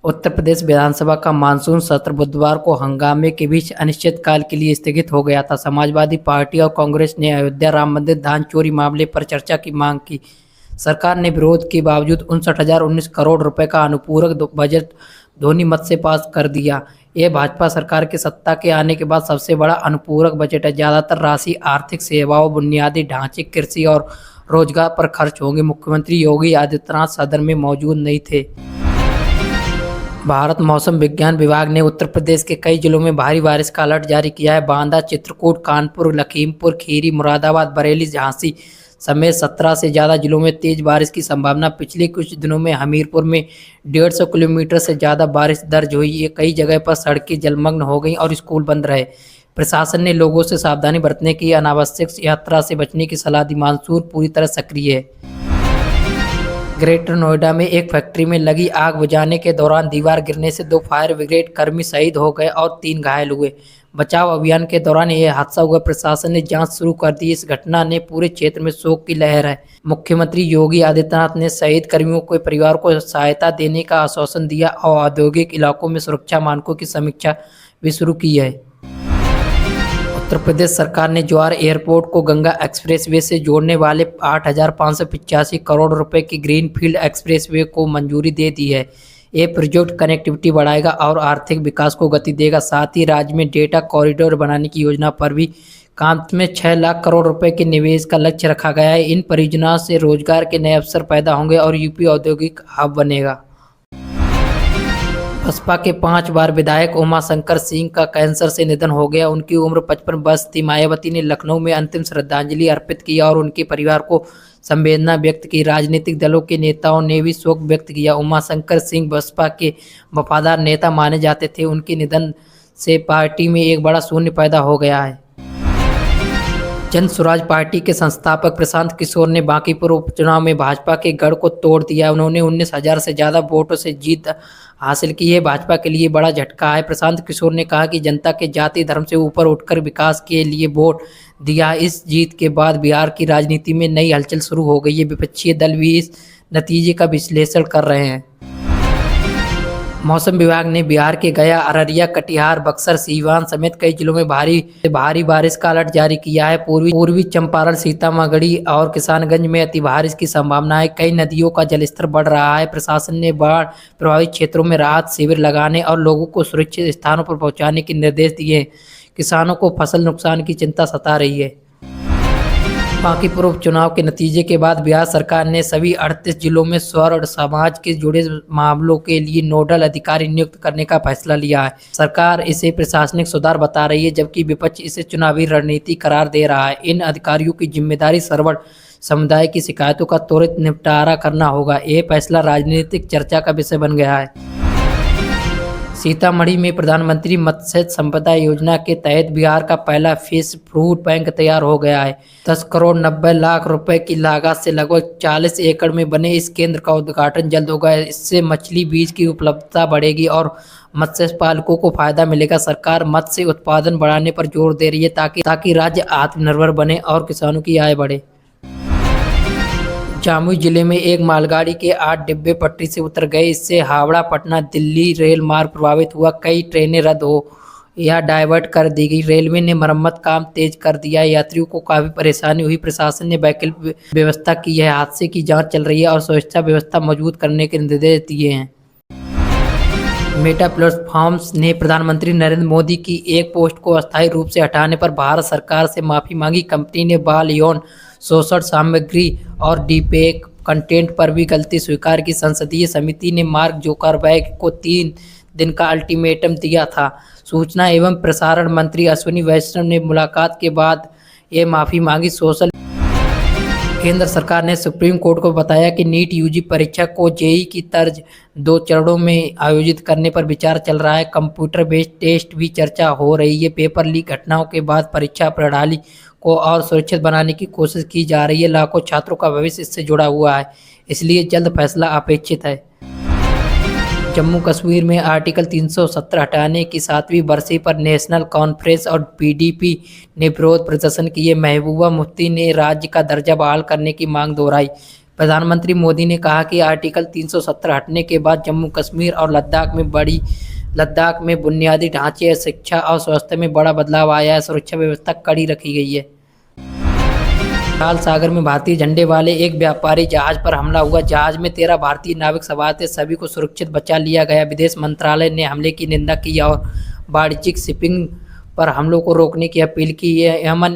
उत्तर प्रदेश विधानसभा का मानसून सत्र बुधवार को हंगामे के बीच अनिश्चितकाल के लिए स्थगित हो गया था। समाजवादी पार्टी और कांग्रेस ने अयोध्या राम मंदिर धान चोरी मामले पर चर्चा की मांग की। सरकार ने विरोध के बावजूद 59,019 करोड़ रुपए का अनुपूरक बजट ध्वनिमत से पास कर दिया। यह भाजपा सरकार के सत्ता के आने के बाद सबसे बड़ा अनुपूरक बजट है। ज़्यादातर राशि आर्थिक सेवाओं, बुनियादी ढांचे, कृषि और रोजगार पर खर्च होंगे। मुख्यमंत्री योगी आदित्यनाथ सदन में मौजूद नहीं थे। भारत मौसम विज्ञान विभाग ने उत्तर प्रदेश के कई जिलों में भारी बारिश का अलर्ट जारी किया है। बांदा, चित्रकूट, कानपुर, लखीमपुर खीरी, मुरादाबाद, बरेली, झांसी समेत 17 से ज़्यादा जिलों में तेज बारिश की संभावना। पिछले कुछ दिनों में हमीरपुर में 150 किलोमीटर से ज़्यादा बारिश दर्ज हुई। ये कई जगह पर सड़कें जलमग्न हो गईं और स्कूल बंद रहे। प्रशासन ने लोगों से सावधानी बरतने की, अनावश्यक यात्रा से बचने की सलाह दी। मानसून पूरी तरह सक्रिय है। ग्रेटर नोएडा में एक फैक्ट्री में लगी आग बुझाने के दौरान दीवार गिरने से 2 फायर ब्रिगेड कर्मी शहीद हो गए और 3 घायल हुए। बचाव अभियान के दौरान यह हादसा हुआ। प्रशासन ने जांच शुरू कर दी। इस घटना ने पूरे क्षेत्र में शोक की लहर है। मुख्यमंत्री योगी आदित्यनाथ ने शहीद कर्मियों के परिवार को सहायता देने का आश्वासन दिया और औद्योगिक इलाकों में सुरक्षा मानकों की समीक्षा भी शुरू की है। उत्तर प्रदेश सरकार ने जवाहर एयरपोर्ट को गंगा एक्सप्रेसवे से जोड़ने वाले 8,585 करोड़ रुपए की ग्रीनफील्ड एक्सप्रेसवे को मंजूरी दे दी है। ये प्रोजेक्ट कनेक्टिविटी बढ़ाएगा और आर्थिक विकास को गति देगा। साथ ही राज्य में डेटा कॉरिडोर बनाने की योजना पर भी काम में 6 लाख करोड़ रुपए के निवेश का लक्ष्य रखा गया है। इन परियोजनाओं से रोजगार के नए अवसर पैदा होंगे और यूपी औद्योगिक हब बनेगा। बसपा के 5 बार विधायक उमाशंकर सिंह का कैंसर से निधन हो गया। उनकी उम्र 55 वर्ष थी। मायावती ने लखनऊ में अंतिम श्रद्धांजलि अर्पित की और उनके परिवार को संवेदना व्यक्त की। राजनीतिक दलों के नेताओं ने भी शोक व्यक्त किया। उमाशंकर सिंह बसपा के वफादार नेता माने जाते थे। उनके निधन से पार्टी में एक बड़ा शून्य पैदा हो गया है। जन स्वराज पार्टी के संस्थापक प्रशांत किशोर ने बांकीपुर उपचुनाव में भाजपा के गढ़ को तोड़ दिया। उन्होंने 19,000 से ज़्यादा वोटों से जीत हासिल की है। भाजपा के लिए बड़ा झटका है। प्रशांत किशोर ने कहा कि जनता के जाति धर्म से ऊपर उठकर विकास के लिए वोट दिया। इस जीत के बाद बिहार की राजनीति में नई हलचल शुरू हो गई है। विपक्षी दल भी इस नतीजे का विश्लेषण कर रहे हैं। मौसम विभाग ने बिहार के गया, अररिया, कटिहार, बक्सर, सीवान समेत कई जिलों में भारी बारिश का अलर्ट जारी किया है। पूर्वी चंपारण, सीतामढ़ी और किशनगंज में अति बारिश की संभावना है। कई नदियों का जलस्तर बढ़ रहा है। प्रशासन ने बाढ़ प्रभावित क्षेत्रों में राहत शिविर लगाने और लोगों को सुरक्षित स्थानों पर पहुंचाने के निर्देश दिए। किसानों को फसल नुकसान की चिंता सता रही है। बांकीपुर उपचुनाव के नतीजे के बाद बिहार सरकार ने सभी 38 जिलों में स्वर्ण समाज के जुड़े मामलों के लिए नोडल अधिकारी नियुक्त करने का फैसला लिया है। सरकार इसे प्रशासनिक सुधार बता रही है, जबकि विपक्ष इसे चुनावी रणनीति करार दे रहा है। इन अधिकारियों की जिम्मेदारी स्वर्ण समुदाय की शिकायतों का त्वरित निपटारा करना होगा। यह फैसला राजनीतिक चर्चा का विषय बन गया है। सीतामढ़ी में प्रधानमंत्री मत्स्य संपदा योजना के तहत बिहार का पहला फिश फूड बैंक तैयार हो गया है। 10 करोड़ 90 लाख रुपए की लागत से लगभग 40 एकड़ में बने इस केंद्र का उद्घाटन जल्द होगा। इससे मछली बीज की उपलब्धता बढ़ेगी और मत्स्य पालकों को फायदा मिलेगा। सरकार मत्स्य उत्पादन बढ़ाने पर जोर दे रही है ताकि राज्य आत्मनिर्भर बने और किसानों की आय बढ़े। जमुई जिले में एक मालगाड़ी के 8 डिब्बे पटरी से उतर गए। इससे हावड़ा पटना दिल्ली रेल मार्ग प्रभावित हुआ। कई ट्रेनें रद्द हो या डाइवर्ट कर दी गई। रेलवे ने मरम्मत काम तेज कर दिया। यात्रियों को काफ़ी परेशानी हुई। प्रशासन ने वैकल्पिक व्यवस्था की है। हादसे की जांच चल रही है और सुरक्षा व्यवस्था मजबूत करने के निर्देश दिए हैं। मेटा प्लेटफॉर्म्स ने प्रधानमंत्री नरेंद्र मोदी की एक पोस्ट को अस्थायी रूप से हटाने पर भारत सरकार से माफ़ी मांगी। कंपनी ने बाल यौन शोषण सामग्री और डीपेक कंटेंट पर भी गलती स्वीकार की। संसदीय समिति ने मार्क जुकरबर्ग को 3 दिन का अल्टीमेटम दिया था। सूचना एवं प्रसारण मंत्री अश्विनी वैष्णव ने मुलाकात के बाद ये माफ़ी मांगी। केंद्र सरकार ने सुप्रीम कोर्ट को बताया कि नीट यूजी परीक्षा को जेईई की तर्ज 2 चरणों में आयोजित करने पर विचार चल रहा है। कंप्यूटर बेस्ड टेस्ट भी चर्चा हो रही है। पेपर लीक घटनाओं के बाद परीक्षा प्रणाली को और सुरक्षित बनाने की कोशिश की जा रही है। लाखों छात्रों का भविष्य इससे जुड़ा हुआ है, इसलिए जल्द फैसला अपेक्षित है। जम्मू कश्मीर में आर्टिकल 370 हटाने की 7वीं बरसी पर नेशनल कॉन्फ्रेंस और पीडीपी ने विरोध प्रदर्शन किए। महबूबा मुफ्ती ने राज्य का दर्जा बहाल करने की मांग दोहराई। प्रधानमंत्री मोदी ने कहा कि आर्टिकल 370 हटने के बाद जम्मू कश्मीर और लद्दाख में बुनियादी ढांचे, शिक्षा और स्वास्थ्य में बड़ा बदलाव आया है। सुरक्षा व्यवस्था कड़ी रखी गई है। बंगाल सागर में भारतीय झंडे वाले एक व्यापारी जहाज पर हमला हुआ। जहाज में 13 भारतीय नाविक सवार थे, सभी को सुरक्षित बचा लिया गया। विदेश मंत्रालय ने हमले की निंदा की और वाणिज्यिक शिपिंग पर हमलों को रोकने की अपील की है। यमन